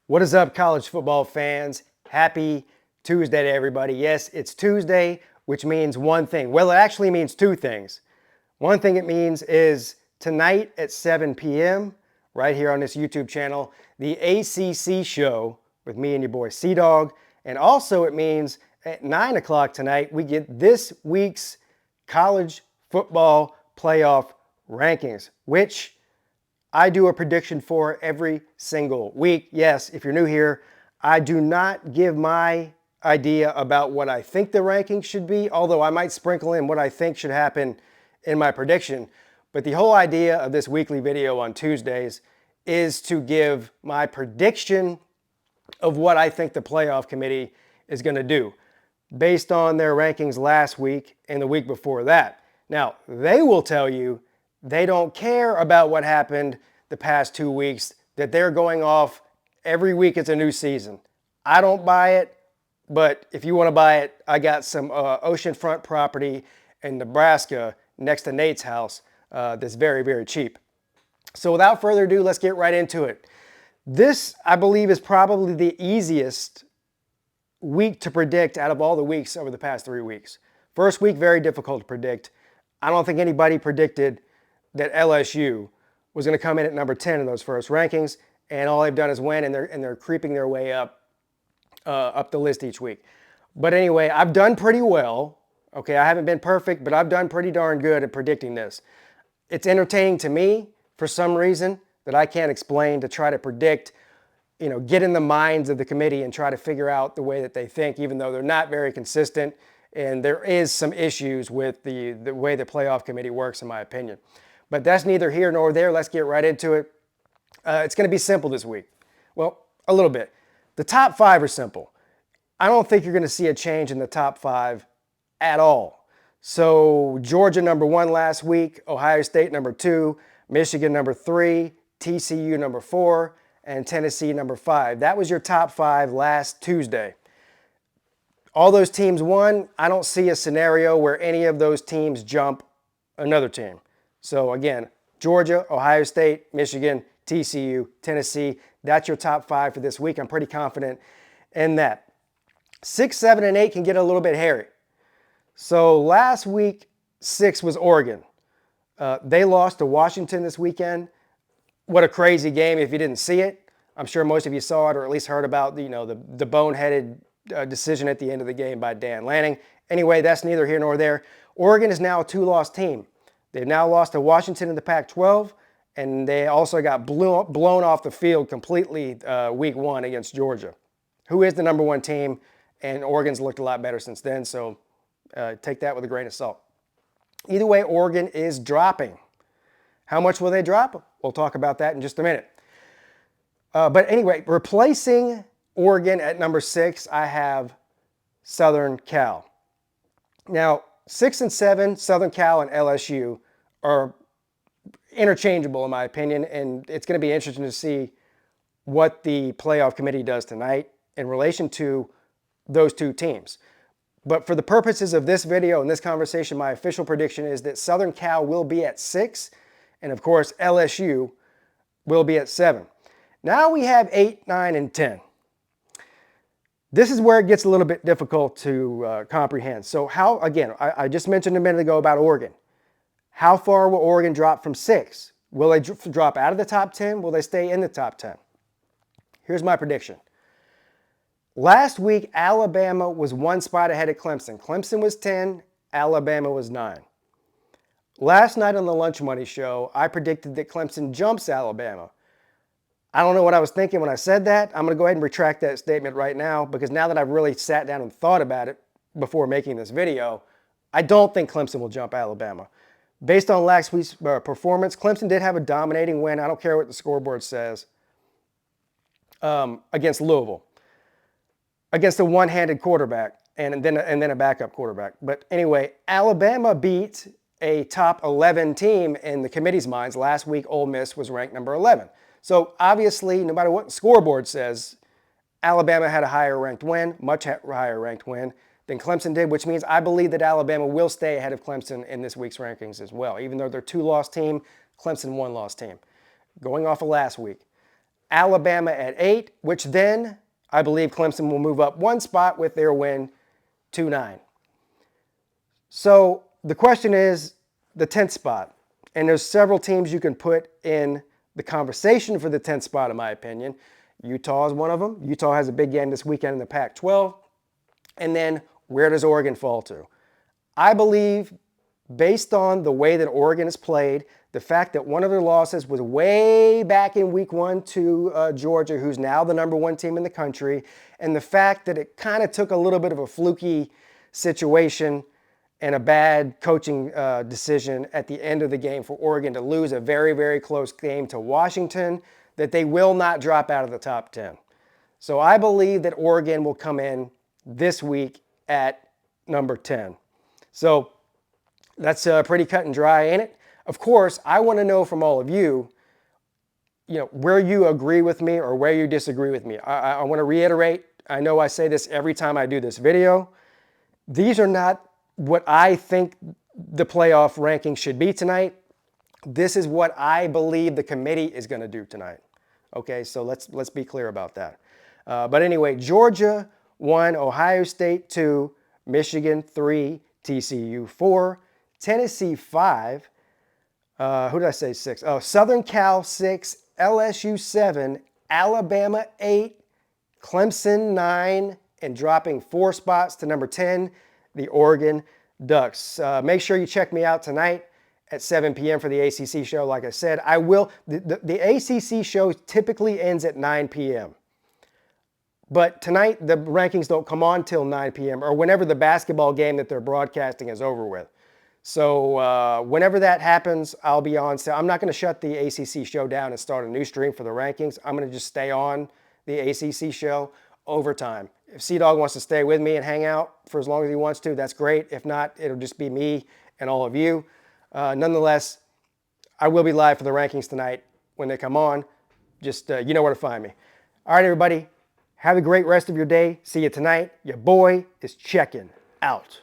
What is up, college football fans? Happy Tuesday to everybody. Yes, it's Tuesday, which means one thing. Well, it actually means two things. One thing it means is tonight at 7 p.m., right here on this YouTube channel, the ACC show with me and your boy C-Dog. And also it means at 9 o'clock tonight, we get this week's college football playoff rankings, which I do a prediction for every single week. Yes, if you're new here, I do not give my idea about what I think the rankings should be, although I might sprinkle in what I think should happen in my prediction. But the whole idea of this weekly video on Tuesdays is to give my prediction of what I think the playoff committee is going to do based on their rankings last week and the week before that. Now, they will tell you they don't care about what happened the past 2 weeks, that they're going off every week it's a new season. I don't buy it, but if you want to buy it, I got some oceanfront property in Nebraska next to Nate's house that's very, very cheap. So without further ado, let's get right into it. This, I believe, is probably the easiest week to predict out of all the weeks over the past 3 weeks. First week, very difficult to predict. I don't think anybody predicted that LSU was going to come in at number 10 in those first rankings, and all they've done is win, and they're creeping their way up the list each week. But anyway, I've done pretty well. Okay, I haven't been perfect, but I've done pretty darn good at predicting this. It's entertaining to me for some reason that I can't explain, to try to predict, get in the minds of the committee and try to figure out the way that they think, even though they're not very consistent. And there is some issues with the way the playoff committee works, in my opinion. But that's neither here nor there. Let's get right into it. It's going to be simple this week. Well, a little bit. The top 5 are simple. I don't think you're going to see a change in the top 5 at all. So Georgia number 1 last week, Ohio State number 2, Michigan number 3, TCU number 4, and Tennessee number 5. That was your top 5 last Tuesday. All those teams won. I don't see a scenario where any of those teams jump another team. So again, Georgia, Ohio State, Michigan, TCU, Tennessee, that's your top 5 for this week. I'm pretty confident in that. 6, 7, and 8 can get a little bit hairy. So last week, 6 was Oregon. They lost to Washington this weekend. What a crazy game if you didn't see it. I'm sure most of you saw it or at least heard about the boneheaded decision at the end of the game by Dan Lanning. Anyway, that's neither here nor there. Oregon is now a 2-loss team. They've now lost to Washington in the Pac-12, and they also got blown off the field completely week 1 against Georgia, who is the number 1 team, and Oregon's looked a lot better since then, so take that with a grain of salt. Either way, Oregon is dropping. How much will they drop? We'll talk about that in just a minute. But anyway, replacing Oregon at number 6, I have Southern Cal. Now, 6 and 7, Southern Cal and LSU are interchangeable in my opinion, and it's going to be interesting to see what the playoff committee does tonight in relation to those two teams. But for the purposes of this video and this conversation, my official prediction is that Southern Cal will be at 6, and of course LSU will be at 7. Now we have 8, 9, and 10. This is where it gets a little bit difficult to comprehend. So how, again, I just mentioned a minute ago about Oregon. How far will Oregon drop from 6? Will they drop out of the top 10? Will they stay in the top 10? Here's my prediction. Last week, Alabama was 1 spot ahead of Clemson. Clemson was 10, Alabama was 9. Last night on the Lunch Money Show, I predicted that Clemson jumps Alabama. I don't know what I was thinking when I said that. I'm going to go ahead and retract that statement right now, because now that I've really sat down and thought about it before making this video, I don't think Clemson will jump Alabama. Based on last week's performance, Clemson did have a dominating win. I don't care what the scoreboard says, against Louisville, against a one-handed quarterback and then a backup quarterback. But anyway, Alabama beat a top 11 team in the committee's minds. Last week, Ole Miss was ranked number 11. So obviously, no matter what the scoreboard says, Alabama had a higher ranked win, much higher ranked win than Clemson did, which means I believe that Alabama will stay ahead of Clemson in this week's rankings as well. Even though they're 2-loss team, Clemson 1-loss team. Going off of last week, Alabama at 8, which then I believe Clemson will move up one spot with their win 2-9. So the question is the 10th spot. And there's several teams you can put in the conversation for the 10th spot, in my opinion. Utah is one of them. Utah has a big game this weekend in the Pac-12. And then where does Oregon fall to? I believe, based on the way that Oregon has played, the fact that one of their losses was way back in week 1 to Georgia, who's now the #1 team in the country, and the fact that it kind of took a little bit of a fluky situation and a bad coaching decision at the end of the game for Oregon to lose a very, very close game to Washington, that they will not drop out of the top 10. So I believe that Oregon will come in this week at number 10. So that's pretty cut and dry, ain't it? Of course, I want to know from all of you, where you agree with me or where you disagree with me. I want to reiterate, I know I say this every time I do this video. These are not what I think the playoff ranking should be tonight. This is what I believe the committee is going to do tonight. Okay, so let's be clear about that. But anyway, Georgia 1, Ohio State 2, Michigan 3, TCU 4, Tennessee 5, who did I say 6? Oh, Southern Cal 6, LSU 7, Alabama 8, Clemson 9, and dropping 4 spots to number 10, the Oregon Ducks. Make sure you check me out tonight at 7 p.m. for the ACC show. Like I said, I will. The ACC show typically ends at 9 p.m. But tonight, the rankings don't come on till 9 p.m. or whenever the basketball game that they're broadcasting is over with. So whenever that happens, I'll be on. So I'm not going to shut the ACC show down and start a new stream for the rankings. I'm going to just stay on the ACC show over time. If C-Dog wants to stay with me and hang out for as long as he wants to, that's great. If not, it'll just be me and all of you. Nonetheless, I will be live for the rankings tonight when they come on. Just, you know where to find me. All right, everybody. Have a great rest of your day. See you tonight. Your boy is checking out.